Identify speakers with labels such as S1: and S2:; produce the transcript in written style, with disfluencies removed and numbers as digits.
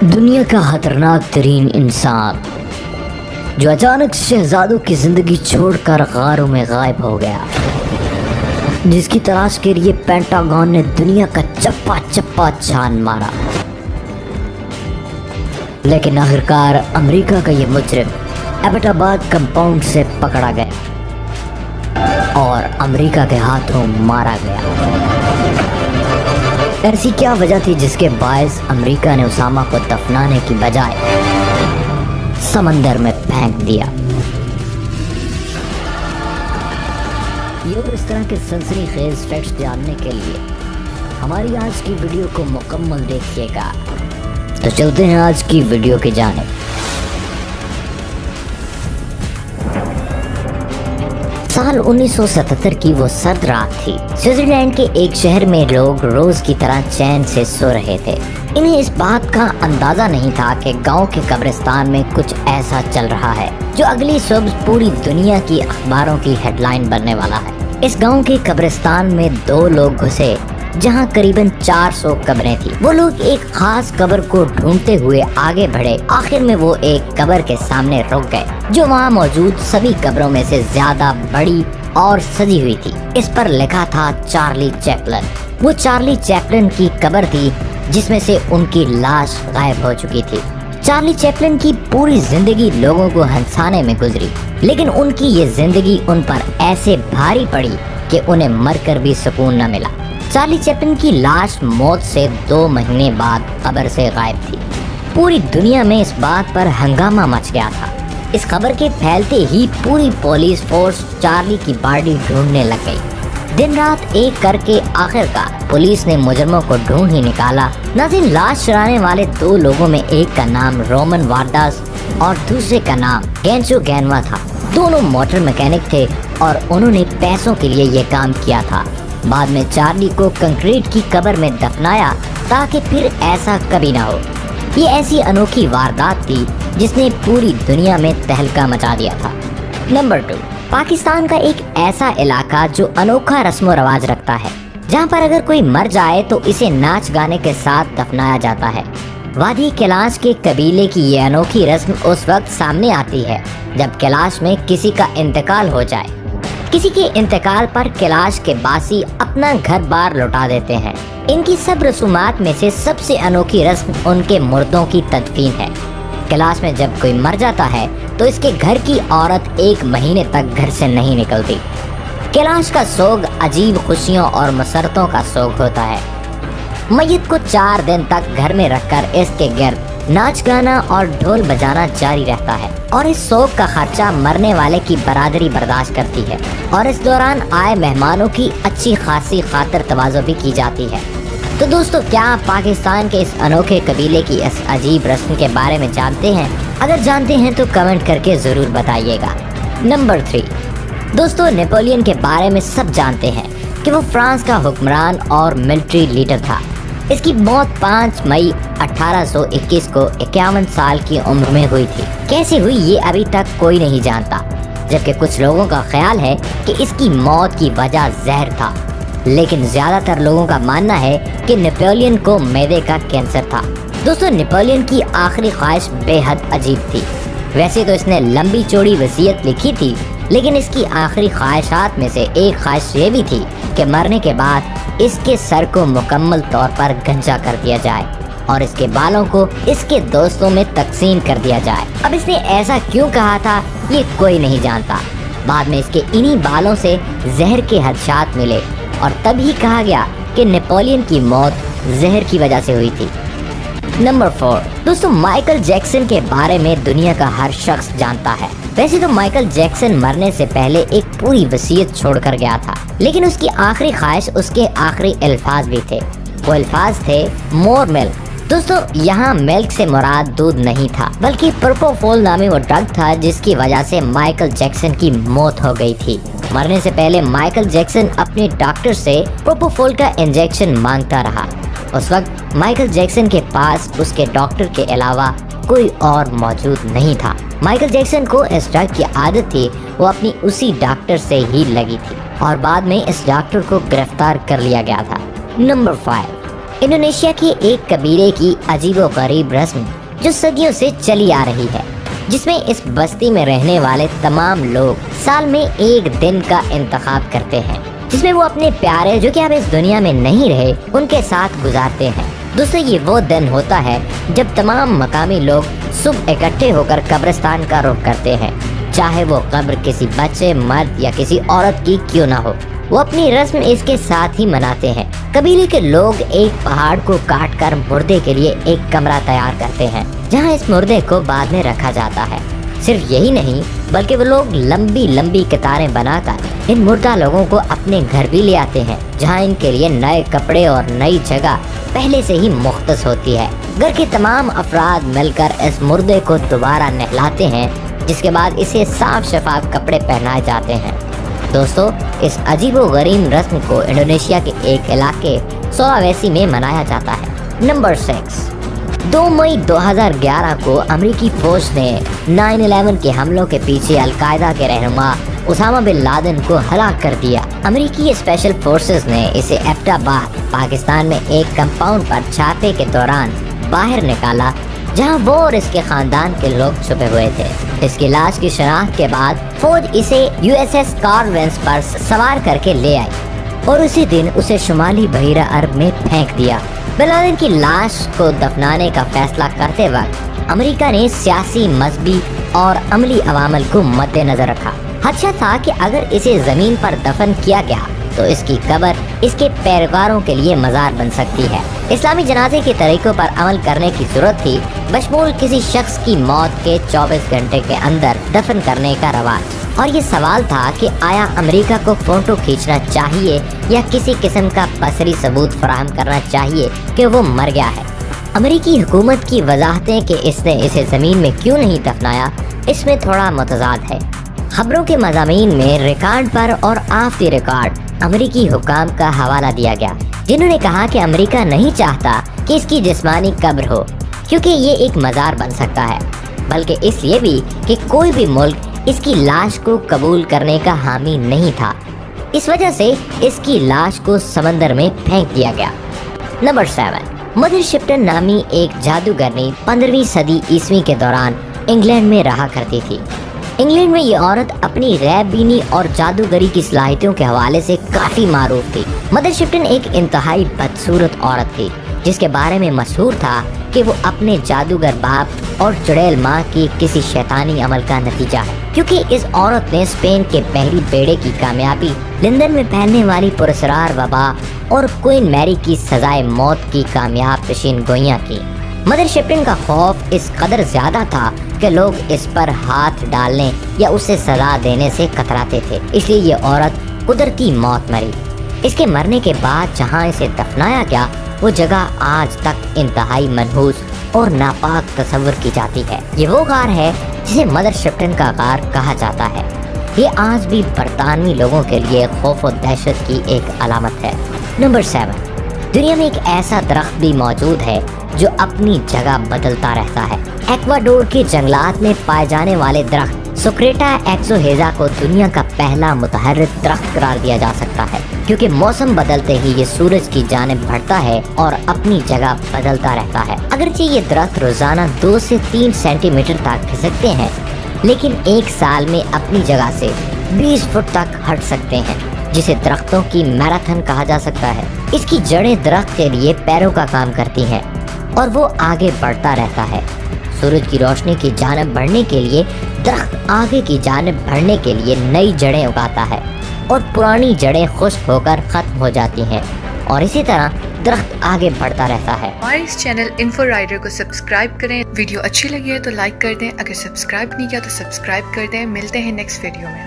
S1: دنیا کا خطرناک ترین انسان جو اچانک شہزادوں کی زندگی چھوڑ کر غاروں میں غائب ہو گیا، جس کی تلاش کے لیے پینٹاگون نے دنیا کا چپا چپا چھان مارا، لیکن آخرکار امریکہ کا یہ مجرم ایبٹ آباد کمپاؤنڈ سے پکڑا گیا اور امریکہ کے ہاتھوں مارا گیا۔ ایسی کیا وجہ تھی جس کے باعث امریکہ نے اسامہ کو دفنانے کی بجائے سمندر میں پھینک دیا؟ یہ اور اس طرح کے سنسنی خیز فیکٹس جاننے کے لیے ہماری آج کی ویڈیو کو مکمل دیکھیے گا۔ تو چلتے ہیں آج کی ویڈیو کی جانب۔ سال 1977 کی وہ سرد رات تھی۔ سوئٹزرلینڈ کے ایک شہر میں لوگ روز کی طرح چین سے سو رہے تھے۔ انہیں اس بات کا اندازہ نہیں تھا کہ گاؤں کے قبرستان میں کچھ ایسا چل رہا ہے جو اگلی صبح پوری دنیا کی اخباروں کی ہیڈ لائن بننے والا ہے۔ اس گاؤں کے قبرستان میں 2 لوگ گھسے جہاں قریباً 400 قبریں تھیں۔ وہ لوگ ایک خاص قبر کو ڈھونڈتے ہوئے آگے بڑھے۔ آخر میں وہ ایک قبر کے سامنے رک گئے جو وہاں موجود سبھی قبروں میں سے زیادہ بڑی اور سجی ہوئی تھی۔ اس پر لکھا تھا چارلی چیپلن۔ وہ چارلی چیپلن کی قبر تھی جس میں سے ان کی لاش غائب ہو چکی تھی۔ چارلی چیپلن کی پوری زندگی لوگوں کو ہنسانے میں گزری، لیکن ان کی یہ زندگی ان پر ایسے بھاری پڑی کہ انہیں مر کر بھی سکون نہ ملا۔ چارلی چیپلن کی لاش موت سے 2 مہینے بعد قبر سے غائب تھی۔ پوری دنیا میں اس بات پر ہنگامہ مچ گیا تھا۔ اس خبر کے پھیلتے ہی پوری پولیس فورس چارلی کی باڈی ڈھونڈنے لگ گئی۔ دن رات ایک کر کے آخرکار پولیس نے مجرموں کو ڈھونڈ ہی نکالا۔ ناظرین، لاش چرانے والے 2 لوگوں میں ایک کا نام رومن وارڈاس اور دوسرے کا نام گینچو گینوا تھا۔ دونوں موٹر میکینک تھے اور انہوں نے پیسوں کے لیے یہ کام کیا تھا۔ بعد میں چارلی کو کنکریٹ کی قبر میں دفنایا تاکہ پھر ایسا کبھی نہ ہو۔ یہ ایسی انوکھی واردات تھی جس نے پوری دنیا میں تہلکہ مچا دیا تھا۔ نمبر 2، پاکستان کا ایک ایسا علاقہ جو انوکھا رسم و رواج رکھتا ہے، جہاں پر اگر کوئی مر جائے تو اسے ناچ گانے کے ساتھ دفنایا جاتا ہے۔ وادی کیلاش کے قبیلے کی یہ انوکھی رسم اس وقت سامنے آتی ہے جب کیلاش میں کسی کا انتقال ہو جائے۔ کسی کے انتقال پر کیلاش کے باسی اپنا گھر بار لوٹا دیتے ہیں۔ ان کی سب رسومات میں سے سب سے انوکھی رسم ان کے مردوں کی تدفین ہے۔ کیلاش میں جب کوئی مر جاتا ہے تو اس کے گھر کی عورت 1 مہینے تک گھر سے نہیں نکلتی۔ کیلاش کا سوگ عجیب خوشیوں اور مسرتوں کا سوگ ہوتا ہے۔ میت کو 4 دن تک گھر میں رکھ کر اس کے گرد ناچ گانا اور ڈھول بجانا جاری رہتا ہے، اور اس سوگ کا خرچہ مرنے والے کی برادری برداشت کرتی ہے، اور اس دوران آئے مہمانوں کی اچھی خاصی خاطر تواضع بھی کی جاتی ہے۔ تو دوستو، کیا آپ پاکستان کے اس انوکھے قبیلے کی اس عجیب رسم کے بارے میں جانتے ہیں؟ اگر جانتے ہیں تو کمنٹ کر کے ضرور بتائیے گا۔ نمبر 3، دوستو، نیپولین کے بارے میں سب جانتے ہیں کہ وہ فرانس کا حکمران اور ملٹری لیڈر تھا۔ اس کی موت 5 مئی 1821 کو 51 سال کی عمر میں ہوئی تھی۔ کیسے ہوئی یہ ابھی تک کوئی نہیں جانتا، جبکہ کچھ لوگوں کا خیال ہے کہ اس کی موت کی وجہ زہر تھا، لیکن زیادہ تر لوگوں کا ماننا ہے کہ نیپولین کو معدے کا کینسر تھا۔ دوستو، نیپولین کی آخری خواہش بے حد عجیب تھی۔ ویسے تو اس نے لمبی چوڑی وصیت لکھی تھی، لیکن اس کی آخری خواہشات میں سے ایک خواہش یہ بھی تھی کہ مرنے کے بعد اس کے سر کو مکمل طور پر گنجا کر دیا جائے اور اس کے بالوں کو اس کے دوستوں میں تقسیم کر دیا جائے۔ اب اس نے ایسا کیوں کہا تھا یہ کوئی نہیں جانتا۔ بعد میں اس کے انہی بالوں سے زہر کے خدشات ملے اور تب ہی کہا گیا کہ نیپولین کی موت زہر کی وجہ سے ہوئی تھی۔ نمبر 4، دوستو، مائیکل جیکسن کے بارے میں دنیا کا ہر شخص جانتا ہے۔ ویسے تو مائیکل جیکسن مرنے سے پہلے ایک پوری وصیت چھوڑ کر گیا تھا، لیکن اس کی آخری خواہش اس کے آخری الفاظ بھی تھے۔ وہ الفاظ تھے مور ملک۔ دوستو، یہاں ملک سے مراد دودھ نہیں تھا، بلکہ پروپوفول نامی وہ ڈرگ تھا جس کی وجہ سے مائیکل جیکسن کی موت ہو گئی تھی۔ مرنے سے پہلے مائیکل جیکسن اپنے ڈاکٹر سے پروپوفول کا انجیکشن مانگتا رہا۔ اس وقت مائیکل جیکسن کے پاس اس کے ڈاکٹر کے علاوہ کوئی اور موجود نہیں تھا۔ مائیکل جیکسن کو اس ڈرگ کی عادت تھی، وہ اپنی اسی ڈاکٹر سے ہی لگی تھی۔ और बाद में इस डॉक्टर को गिरफ्तार कर लिया गया था। नंबर 5, इंडोनेशिया के एक कबीले की अजीबोगरीब रस्म जो सदियों से चली आ रही है, जिसमें इस बस्ती में रहने वाले तमाम लोग साल में एक दिन का इंतखाब करते हैं, जिसमें वो अपने प्यारे जो कि अब इस दुनिया में नहीं रहे उनके साथ गुजारते हैं। दोस्तों, ये वो दिन होता है जब तमाम मकामी लोग सुबह इकट्ठे होकर कब्रिस्तान का रुख करते हैं, चाहे वो कब्र किसी बच्चे, मर्द या किसी औरत की क्यों ना हो। वो अपनी रस्म इसके साथ ही मनाते हैं। कबीले के लोग एक पहाड़ को काट कर मुर्दे के लिए एक कमरा तैयार करते हैं, जहाँ इस मुर्दे को बाद में रखा जाता है। सिर्फ यही नहीं, बल्कि वो लोग लंबी लंबी कतारें बनाकर इन मुर्दा लोगों को अपने घर भी ले आते हैं, जहाँ इनके लिए नए कपड़े और नई जगह पहले से ही मुख्तस होती है। घर के तमाम अफराद मिलकर इस मुर्दे को दोबारा नहलाते हैं, जिसके बाद इसे साफ शफाफ कपड़े पहनाए जाते हैं। दोस्तों, इस अजीबोगरीब रस्म को इंडोनेशिया के एक इलाके सुलावेसी में मनाया जाता है। नंबर 6, 2 मई 2011 को अमेरिकी फौज ने 9/11 के हमलों के पीछे अलकायदा के रहनुमा उसामा बिन लादेन को हलाक कर दिया। अमेरिकी स्पेशल फोर्सेस ने इसे एबटाबाद, पाकिस्तान में एक कंपाउंड पर छापे के दौरान बाहर निकाला, जहां वो और इसके खानदान के लोग छुपे हुए थे। इसकी लाश की शनाख्त के बाद फौज इसे USS कॉन्वेंस पर सवार करके ले आई और उसी दिन उसे शुमाली बहिरा अरब में फेंक दिया। बिन लादेन की लाश को दफनाने का फैसला करते वक्त अमेरिका ने सियासी, मजहबी और अमली अवामल को मद्देनजर रखा। खदशा था कि अगर इसे जमीन पर दफन किया गया तो इसकी कब्र इसके पैरवारों के लिए मज़ार बन सकती है। इस्लामी जनाजे के तरीकों पर अमल करने की जरूरत थी, बशमूल किसी शख्स की मौत के 24 घंटे के अंदर दफन करने का रवाज। और ये सवाल था कि आया अमेरिका को फोटो खींचना चाहिए या किसी किस्म का बसरी सबूत फराहम करना चाहिए कि वो मर गया है। अमेरिकी हुकूमत की वजाहतें कि इसने इसे ज़मीन में क्यों नहीं दफनाया, इसमें थोड़ा मुतजाद है। खबरों के मज़ामीन में रिकॉर्ड पर और ऑफ द रिकॉर्ड अमेरिकी हुकाम का हवाला दिया गया, जिन्होंने कहा कि अमेरिका नहीं चाहता कि इसकी जिस्मानी कब्र हो, क्योंकि ये एक मज़ार बन सकता है, बल्कि इसलिए भी कि कोई भी मुल्क इसकी लाश को कबूल करने का हामी नहीं था। इस वजह से इसकी लाश को समंदर में फेंक दिया गया। नंबर 7, मदर शिप्टन नामी एक जादूगरनी 15वीं सदी ईस्वी के दौरान इंग्लैंड में रहा करती थी। इंग्लैंड में ये औरत अपनी गैब-बीनी और जादूगरी की सलाहियतों के हवाले से काफ़ी मारूफ थी। मदर शिप्टन एक इंतहाई बदसूरत औरत थी, जिसके बारे में मशहूर था कि वो अपने जादूगर बाप और चुड़ैल माँ की किसी शैतानी अमल का नतीजा है, क्योंकि इस औरत ने स्पेन के पहली बेड़े की कामयाबी, लंदन में फैलने वाली पुरस्कार वबा और क्वीन मैरी की सजाए मौत की कामयाब पेशीन गोइयाँ की। मदर शिप्टन का खौफ इस कदर ज्यादा था कि लोग इस पर हाथ डालने या उसे सजा देने से कतराते थे, इसलिए ये औरत कुदरती मौत मरी। इसके मरने के बाद जहाँ इसे दफनाया गया, वो जगह आज तक इंतहाई मनहूस और नापाक तस्वर की जाती है। ये वो गार है जिसे मदर शिप्टन का गार कहा जाता है। ये आज भी बरतानवी लोगों के लिए खौफ और दहशत की एक अलामत है। नंबर 7, दुनिया में एक ऐसा दरख्त भी मौजूद है जो अपनी जगह बदलता रहता है। एक्वाडोर के जंगलात में पाए जाने वाले दरख्त सुक्रेटा एक्सोहेजा को दुनिया का पहला मुतहर्रिक दरख्त करार दिया जा सकता है, क्योंकि मौसम बदलते ही ये सूरज की जानिब बढ़ता है और अपनी जगह बदलता रहता है। अगरचे ये दरख्त रोजाना 2 से 3 सेंटीमीटर तक खिसकते हैं, लेकिन एक साल में अपनी जगह से 20 फुट तक हट सकते हैं, जिसे दरख्तों की मैराथन कहा जा सकता है। इसकी जड़ें दरख्त के लिए पैरों का काम करती हैं और वो आगे बढ़ता रहता है। सूरज की रोशनी की जानिब बढ़ने के लिए दरख्त आगे की जानिब बढ़ने के लिए नई जड़ें उगाता है और पुरानी जड़ें खुश्क होकर खत्म हो जाती हैं, और इसी तरह दरख्त आगे बढ़ता रहता है।
S2: हमारे इस चैनल इन्फो राइडर को सब्सक्राइब करें। वीडियो अच्छी लगी है तो लाइक कर दें, अगर सब्सक्राइब नहीं किया तो सब्सक्राइब कर दें। मिलते हैं नेक्स्ट वीडियो में।